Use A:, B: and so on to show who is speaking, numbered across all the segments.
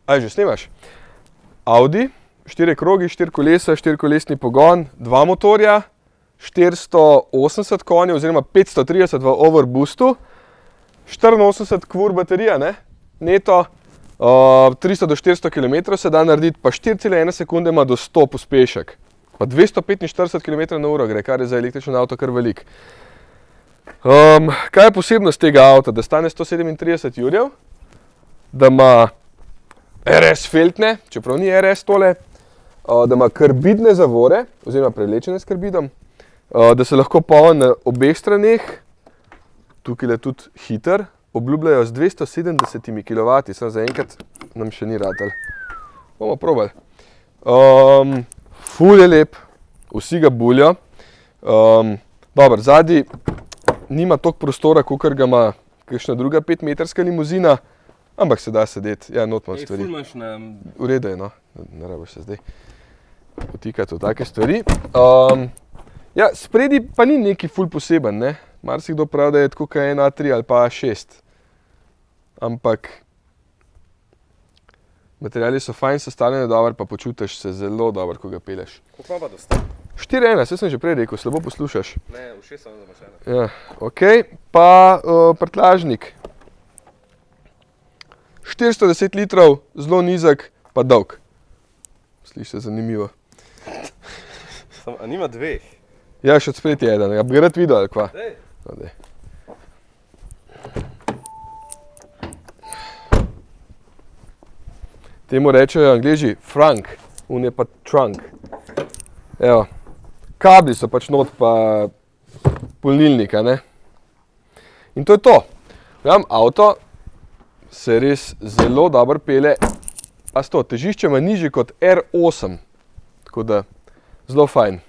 A: Aj, že snimaš? Audi, 4 krogi, 4 kolesa, 4-kolesni pogon, 2 motorja, 480 konjev oziroma 530 v overboostu, 84 kvur baterija, ne? Neto, 300 do 400 km se da narediti, pa 4,1 sekunde ima do 100 pospešek. Pa 245 km/h gre, kar je za električen avto kar velik. Kaj je posebnost tega avta? Da stane 137 jurjev, da ima RS feltne, čeprav ni RS tole, da ima karbidne zavore, oziroma prelečene s karbidom, da se lahko polni na obeh straneh, tukaj je tudi hiter, obljubljajo z 270 kW, samo zaenkrat nam še ni ratal. Bomo probali. Ful je lep, vsi ga buljo. Dobro, zadnji nima toliko prostora, kakor ga ima kakšna druga 5-metrska limuzina, ampak se da sedeti, ja, not imam stvari.
B: Ful imaš na...
A: V redu je, no, ne rabiš se zdaj potikati v take stvari. Ja, spredi pa ni neki ful poseben, ne. Marsikdo pravi, da je tako kot en A3 ali pa A6. Ampak materiali so fajn sestavljeni dobro, pa počutiš se zelo dobro, ko ga peleš.
B: Koliko pa dostane?
A: 4,1, saj sem že prej rekel, slabo poslušaš.
B: Ne, ušesa sem zamašena.
A: Ja, okej, pa prtljažnik. 410 litrov, zelo nizek, pa dolg. Sliši se zanimivo.
B: A nima dveh?
A: Ja, še od spreti je eden, ja bi ga rad videl ali kva.
B: Dej.
A: No, dej. Temu rečejo Angleži Frank, un je pa trunk. Evo, kabli so pač not pa polnilnika, ne. In to je to. Avto se res zelo dobro pele, a s to težišče ima nižje kot R8, tako da zelo fajn.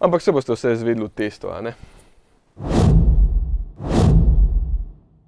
A: Ampak se boste vse izvedeli v testu, a ne.